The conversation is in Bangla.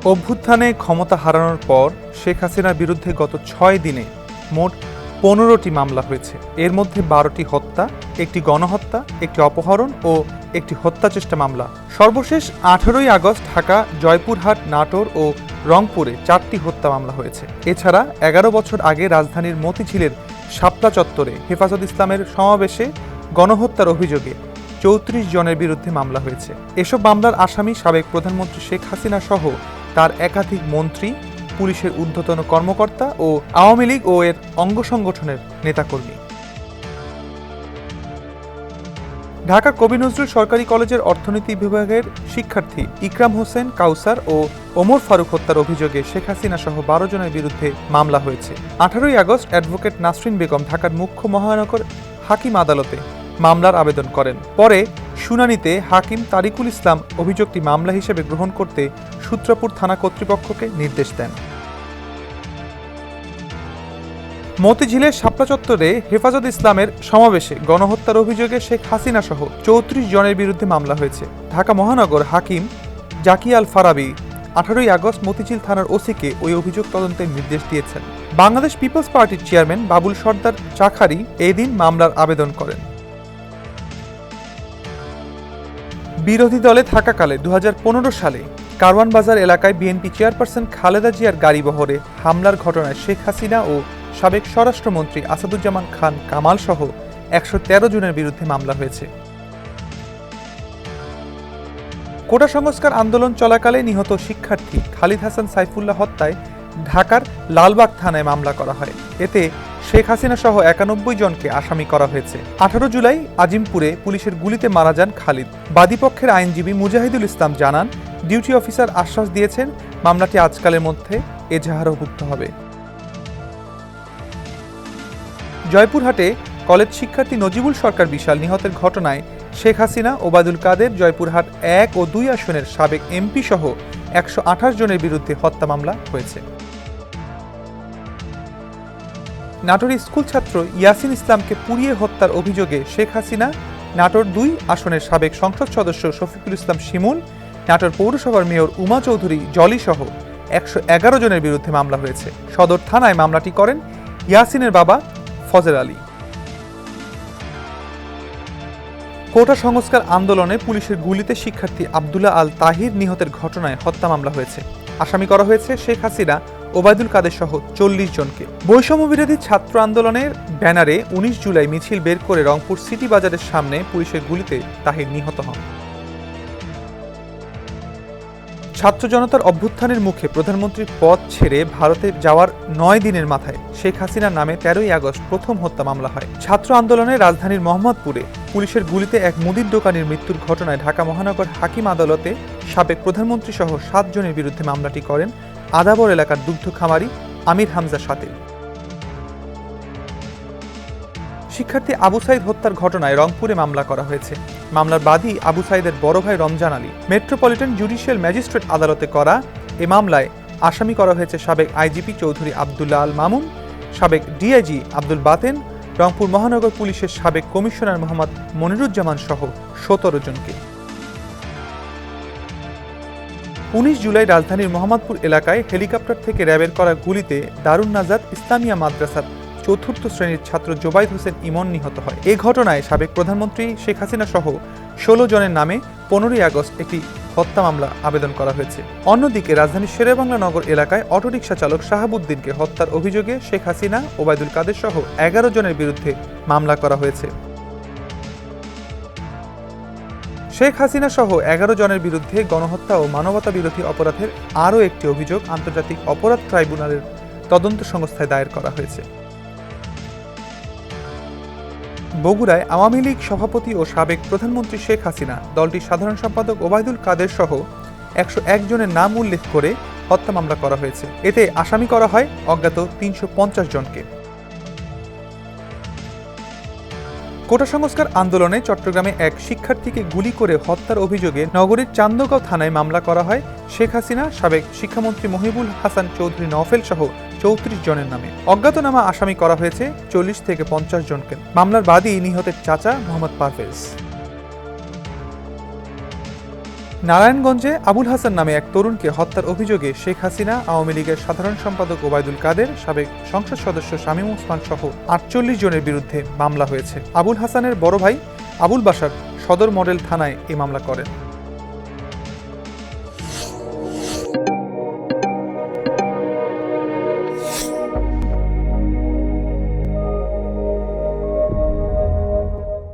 অভ্যুত্থানে ক্ষমতা হারানোর পর শেখ হাসিনার বিরুদ্ধে গত ৬ দিনে মোট ১৫টি মামলা হয়েছে। এর মধ্যে ১২টি হত্যা, একটি গণহত্যা, একটি অপহরণ ও একটি হত্যাচেষ্টা মামলা। সর্বশেষ ১৮ই আগস্ট ঢাকা, জয়পুরহাট, নাটোর ও রংপুরে ৪টি হত্যা মামলা হয়েছে। এছাড়া ১১ বছর আগে রাজধানীর মতিঝিলের শাপলা চত্বরে হেফাজত ইসলামের সমাবেশে গণহত্যার অভিযোগে ৩৪ জনের বিরুদ্ধে মামলা হয়েছে। এসব মামলার আসামি সাবেক প্রধানমন্ত্রী শেখ হাসিনা সহ তার একাধিক মন্ত্রী, পুলিশের ঊর্ধ্বতন কর্মকর্তা ও আওয়ামী লীগ ও এর অঙ্গ সংগঠনের নেতাকর্মী। ঢাকা কবি নজরুল সরকারি কলেজের অর্থনীতি বিভাগের শিক্ষার্থী ইকরাম হোসেন কাউসার ও ওমর ফারুক হত্যার অভিযোগে শেখ হাসিনা সহ ১২ জনের বিরুদ্ধে মামলা হয়েছে। ১৮ই আগস্ট অ্যাডভোকেট নাসরিন বেগম ঢাকার মুখ্য মহানগর হাকিম আদালতে মামলার আবেদন করেন। পরে শুনানিতে হাকিম তারিকুল ইসলাম অভিযোগটি মামলা হিসেবে গ্রহণ করতে সূত্রপুর থানা কর্তৃপক্ষকে নির্দেশ দেন। মতিঝিলের শাপলা চত্বরে হেফাজত ইসলামের সমাবেশে গণহত্যার অভিযোগে শেখ হাসিনা সহ ৩৪ জনের বিরুদ্ধে মামলা হয়েছে। ঢাকা মহানগর হাকিম জাকি আল ফারাবি ১৮ই আগস্ট মতিঝিল থানার ওসিকে ওই অভিযোগ তদন্তের নির্দেশ দিয়েছেন। বাংলাদেশ পিপলস পার্টির চেয়ারম্যান বাবুল সরদার চাখারি এদিন মামলার আবেদন করেন। বিরোধী দলে থাকাকালে ২০১৫ সালে কারওয়ান বাজার এলাকায় বিএনপি চেয়ারপারসন খালেদা জিয়ার গাড়িবহরে হামলার ঘটনায় শেখ হাসিনা ও সাবেক স্বরাষ্ট্রমন্ত্রী আসাদুজ্জামান খান কামাল সহ ১১৩ জনের বিরুদ্ধে মামলা হয়েছে। কোটা সংস্কার আন্দোলন চলাকালে নিহত শিক্ষার্থী খালিদ হাসান সাইফুল্লাহ হত্যায় ঢাকার লালবাগ থানায় মামলা করা হয়। এতে শেখ হাসিনা সহ ৯১ জনকে আসামি করা হয়েছে। ১৮ জুলাই আজিমপুরে পুলিশের গুলিতে মারা যান খালিদ। বাদীপক্ষের আইনজীবী মুজাহিদুল ইসলাম জানান, ডিউটি অফিসার আশ্বাস দিয়েছেন মামলাটি আজকালের মধ্যে এজাহারভুক্ত হবে। জয়পুরহাটে কলেজ শিক্ষার্থী নজিবুল সরকার বিশাল নিহতের ঘটনায় শেখ হাসিনা, ওবায়দুল কাদের, জয়পুরহাট ১ ও ২ আসনের সাবেক এমপি সহ ১২৮ জনের বিরুদ্ধে হত্যা মামলা হয়েছে। নাটোরে স্কুল ছাত্র ইয়াসিন ইসলামকে পুড়িয়ে হত্যার অভিযোগে শেখ হাসিনা, নাটোর ২ আসনের সাবেক সংসদ সদস্য শফিকুল ইসলাম শিমুল, নাটোর পৌরসভার মেয়র উমা চৌধুরী জলি সহ ১১১ জনের বিরুদ্ধে মামলা হয়েছে। সদর থানায় মামলাটি করেন ইয়াসিনের বাবা ফজর আলী। কোটা সংস্কার আন্দোলনে পুলিশের গুলিতে শিক্ষার্থী আব্দুল্লাহ আল তাহির নিহতের ঘটনায় হত্যা মামলা হয়েছে। আসামি করা হয়েছে শেখ হাসিনা, ওবায়দুল কাদের সহ ৪০ জনকে। বৈষম্য বিরোধী ছাত্র আন্দোলনের ব্যানারে ১৯ জুলাই মিছিল বের করে রংপুর সিটি বাজারের সামনে পুলিশের গুলিতে তাহির নিহত হন। ছাত্র জনতার অভ্যুত্থানের মুখে প্রধানমন্ত্রীর পদ ছেড়ে ভারতে যাওয়ার ৯ দিনের মাথায় শেখ হাসিনার নামে ১৩ই আগস্ট প্রথম হত্যা মামলা হয়। ছাত্র আন্দোলনে রাজধানীর মোহাম্মদপুরে পুলিশের গুলিতে এক মুদির দোকানের মৃত্যুর ঘটনায় ঢাকা মহানগর হাকিম আদালতে সাবেক প্রধানমন্ত্রী সহ ৭ জনের বিরুদ্ধে মামলাটি করেন আদাবর এলাকার দুগ্ধ খামারি আমির হামজা সাতিল। শিক্ষার্থী আবু সাইদ হত্যার ঘটনায় রংপুরে মামলা করা হয়েছে। মামলার বাদী আবু সাইদের বড় ভাই Ramzan Ali. Metropolitan judicial magistrate আদালতে করা এ মামলায় আসামি করা হয়েছে সাবেক আইজিপি চৌধুরী আবদুল্লাহ আল মামুন, সাবেক ডিআইজি আব্দুল বাতেন, রংপুর মহানগর পুলিশের সাবেক কমিশনার মোহাম্মদ মনিরুজ্জামান সহ ১৭ জনকে। ১৯ জুলাই রাজধানীর মোহাম্মদপুর এলাকায় হেলিকপ্টার থেকে র্যাবের করা গুলিতে দারুন নাজাত ইসলামিয়া মাদ্রাসার ৪র্থ শ্রেণীর ছাত্র জোবাইদ হোসেন ইমন নিহত হয়। এই ঘটনায় সাবেক প্রধানমন্ত্রী শেখ হাসিনা সহ ১৬ জনের নামে ১৫ই আগস্ট একটি হত্যা মামলা আবেদন করা হয়েছে। অন্যদিকে রাজধানীর শেরেবাংলা নগর এলাকায় অটোরিকশা চালক শাহাবুদ্দিনকে হত্যার অভিযোগে শেখ হাসিনা, ওবায়দুল কাদের সহ ১১ জনের বিরুদ্ধে মামলা করা হয়েছে। শেখ হাসিনা সহ ১১ জনের বিরুদ্ধে গণহত্যা ও মানবতা বিরোধী অপরাধের আরও একটি অভিযোগ আন্তর্জাতিক অপরাধ ট্রাইব্যুনালের তদন্ত সংস্থায় দায়ের করা হয়েছে। বগুড়ায় আওয়ামী লীগ সভাপতি ও সাবেক প্রধানমন্ত্রী শেখ হাসিনা, দলটির সাধারণ সম্পাদক ওবায়দুল কাদের সহ ১০১ জনের নাম উল্লেখ করে হত্যা মামলা করা হয়েছে। এতে আসামি করা হয় অজ্ঞাত ৩৫০ জনকে। কোটা সংস্কার আন্দোলনে চট্টগ্রামে এক শিক্ষার্থীকে গুলি করে হত্যার অভিযোগে নগরীর চান্দগাঁও থানায় মামলা করা হয় শেখ হাসিনা, সাবেক শিক্ষামন্ত্রী মহিবুল হাসান চৌধুরী নওফেল সহ ৩৪ জনের নামে। অজ্ঞাতনামা আসামি করা হয়েছে ৪০ থেকে ৫০ জনকে। মামলার বাদী নিহতের চাচা মোহাম্মদ পারভেজ। নারায়ণগঞ্জে আবুল হাসান নামে এক তরুণকে হত্যার অভিযোগে শেখ হাসিনা, আওয়ামী লীগের সাধারণ সম্পাদক ওবায়দুল কাদের, সাবেক সংসদ সদস্য শামীম ওসমান সহ ৪৮ জনের বিরুদ্ধে মামলা হয়েছে। আবুল হাসানের বড় ভাই আবুল বাশার সদর মডেল থানায় এই মামলা করেন।